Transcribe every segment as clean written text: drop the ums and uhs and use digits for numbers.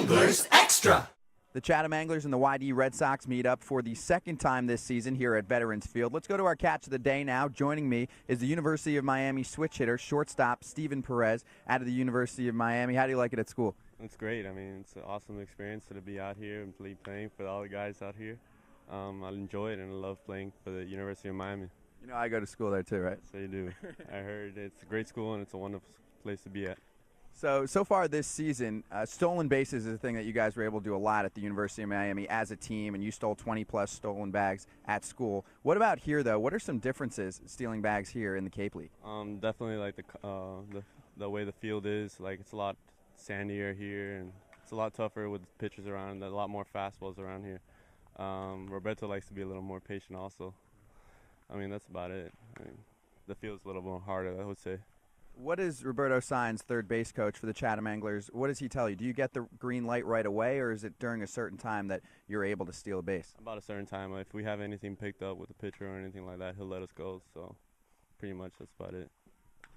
Anglers Extra. The Chatham Anglers and the YD Red Sox meet up for the second time this season here at Veterans Field. Let's go to our catch of the day now. Joining me is the University of Miami switch hitter, shortstop Stephen Perez out of the University of Miami. How do you like it at school? It's great. I mean, it's an awesome experience to be out here and playing for all the guys out here. I enjoy it and I love playing for the University of Miami. You know, I go to school there too, right? So you do. I heard it's a great school and it's a wonderful place to be at. So far this season, stolen bases is a thing that you guys were able to do a lot at the University of Miami as a team, and you stole 20-plus stolen bags at school. What about here, though? What are some differences stealing bags here in the Cape League? Definitely like the way the field is. Like, it's a lot sandier here, and it's a lot tougher with pitchers around. There's a lot more fastballs around here. Roberto likes to be a little more patient also. I mean, that's about it. I mean, the field's a little more harder, I would say. What is Roberto Saenz, third base coach for the Chatham Anglers? What does he tell you? Do you get the green light right away, or is it during a certain time that you're able to steal a base? About a certain time. If we have anything picked up with the pitcher or anything like that, he'll let us go. So pretty much that's about it.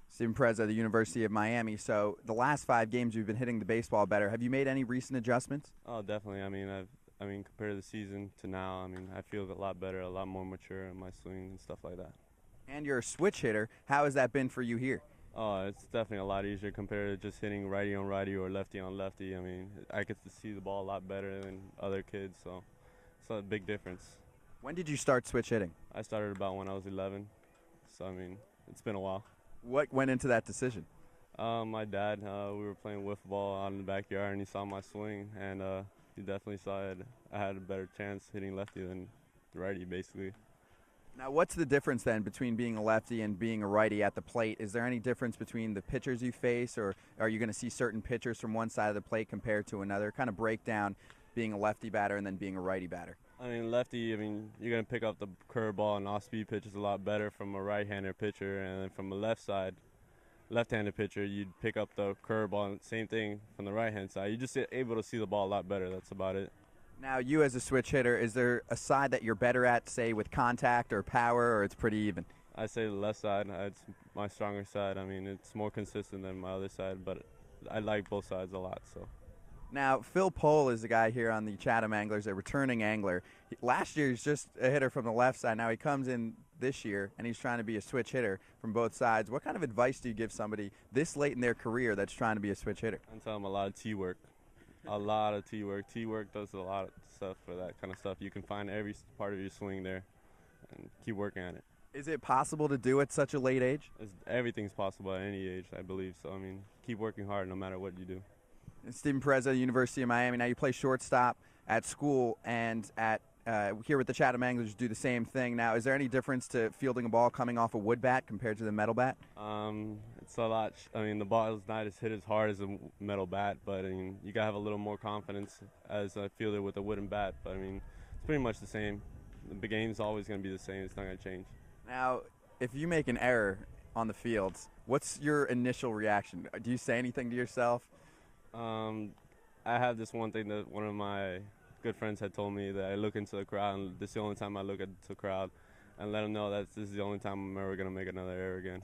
Stephen Perez at the University of Miami. So the last 5 games you've been hitting the baseball better. Have you made any recent adjustments? Oh, definitely. I mean, compared to the season to now, I mean, I feel a lot better, a lot more mature in my swing and stuff like that. And you're a switch hitter. How has that been for you here? Oh, it's definitely a lot easier compared to just hitting righty on righty or lefty on lefty. I mean, I get to see the ball a lot better than other kids, so it's a big difference. When did you start switch hitting? I started about when I was 11, so I mean, it's been a while. What went into that decision? My dad, we were playing wiffle ball out in the backyard, and he saw my swing, and he definitely saw it. I had a better chance hitting lefty than righty, basically. Now, what's the difference then between being a lefty and being a righty at the plate? Is there any difference between the pitchers you face, or are you going to see certain pitchers from one side of the plate compared to another? Kind of break down being a lefty batter and then being a righty batter. I mean, lefty, you're going to pick up the curveball and off-speed pitches a lot better from a right-hander pitcher, and then from a left-handed pitcher, you'd pick up the curveball, and same thing from the right-hand side. You're just able to see the ball a lot better. That's about it. Now, you as a switch hitter, is there a side that you're better at, say, with contact or power, or it's pretty even? I say the left side. It's my stronger side. I mean, it's more consistent than my other side, but I like both sides a lot. So. Now, Phil Pohl is the guy here on the Chatham Anglers, a returning angler. Last year, he's just a hitter from the left side. Now he comes in this year, and he's trying to be a switch hitter from both sides. What kind of advice do you give somebody this late in their career that's trying to be a switch hitter? I tell them a lot of tee work. A lot of tee work. Tee work does a lot of stuff for that kind of stuff. You can find every part of your swing there and keep working at it. Is it possible to do at such a late age? Everything's possible at any age, I believe. So, I mean, keep working hard no matter what you do. And Stephen Perez at the University of Miami. Now you play shortstop at school and at here with the Chatham Anglers you do the same thing. Now, is there any difference to fielding a ball coming off a wood bat compared to the metal bat? It's a lot. I mean, the ball is not as hit as hard as a metal bat, but I mean, you gotta have a little more confidence as a fielder with a wooden bat. But I mean, it's pretty much the same. The game's always gonna be the same. It's not gonna change. Now, if you make an error on the field, what's your initial reaction? Do you say anything to yourself? I have this one thing that one of my good friends had told me, that I look into the crowd, and this is the only time I look at the crowd, and let them know that this is the only time I'm ever gonna make another error again.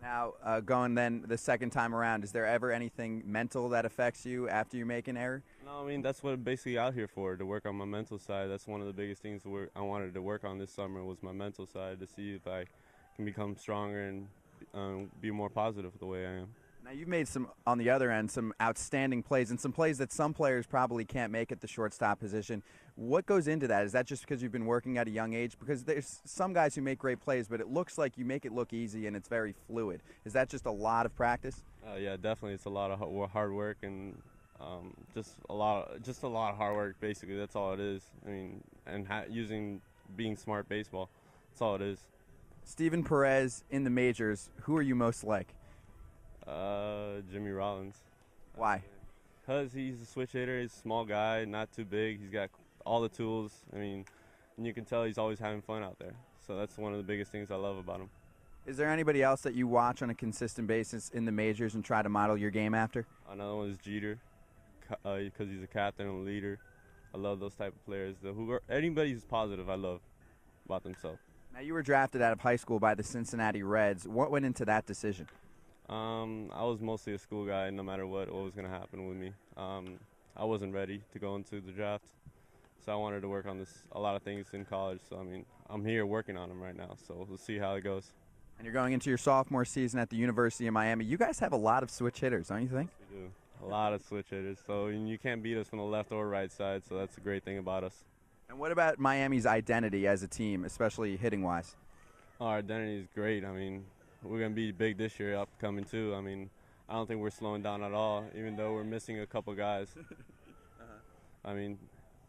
Now, going then the second time around, is there ever anything mental that affects you after you make an error? No, I mean, that's what I'm basically out here for, to work on my mental side. That's one of the biggest things I wanted to work on this summer, was my mental side, to see if I can become stronger and be more positive the way I am. Now, you've made some, on the other end, some outstanding plays, and some plays that some players probably can't make at the shortstop position. What goes into that? Is that just because you've been working at a young age? Because there's some guys who make great plays, but it looks like you make it look easy and it's very fluid. Is that just a lot of practice? Yeah, definitely. It's a lot of hard work and just a lot of hard work. Basically, that's all it is. I mean, and being smart baseball. That's all it is. Stephen Perez in the majors. Who are you most like? Jimmy Rollins. Why? Because he's a switch hitter. He's a small guy, not too big. He's got all the tools. I mean, and you can tell he's always having fun out there. So that's one of the biggest things I love about him. Is there anybody else that you watch on a consistent basis in the majors and try to model your game after? Another one is Jeter, because he's a captain and a leader. I love those type of players. Anybody who's positive, I love about themselves. Now, you were drafted out of high school by the Cincinnati Reds. What went into that decision? I was mostly a school guy, no matter what was going to happen with me. I wasn't ready to go into the draft. So I wanted to work on a lot of things in college. So, I mean, I'm here working on them right now. So we'll see how it goes. And you're going into your sophomore season at the University of Miami. You guys have a lot of switch hitters, don't you think? We do. A lot of switch hitters. So you can't beat us from the left or right side. So that's a great thing about us. And what about Miami's identity as a team, especially hitting-wise? Our identity is great. I mean, we're going to be big this year, upcoming too. I mean, I don't think we're slowing down at all, even though we're missing a couple guys. I mean,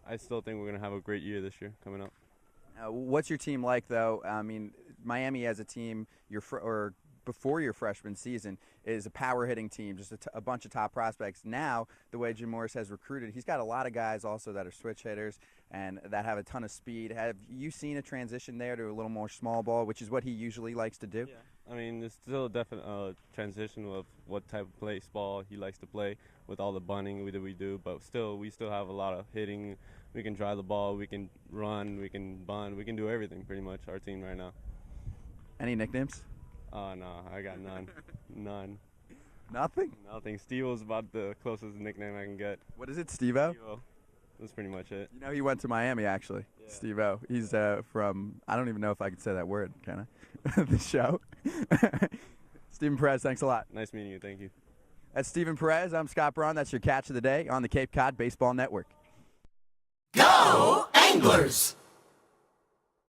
I still think we're going to have a great year this year coming up. What's your team like, though? I mean, Miami as a team, or before your freshman season, is a power-hitting team, just a bunch of top prospects. Now, the way Jim Morris has recruited, he's got a lot of guys also that are switch hitters and that have a ton of speed. Have you seen a transition there to a little more small ball, which is what he usually likes to do? Yeah. I mean, it's still a definite transition of what type of baseball he likes to play with all the bunting that we do, but we still have a lot of hitting. We can drive the ball, we can run, we can bunt, we can do everything pretty much, our team right now. Any nicknames? Oh, no, I got none. None. Nothing? Nothing. Steve-O's about the closest nickname I can get. What is it, Steve-O? Steve-O. That's pretty much it. You know, he went to Miami, actually. Yeah. Steve-O. He's from, I don't even know if I can say that word, can I? The show. Stephen Perez, thanks a lot. Nice meeting you. Thank you. That's Stephen Perez. I'm Scott Braun. That's your catch of the day on the Cape Cod Baseball Network. Go Anglers!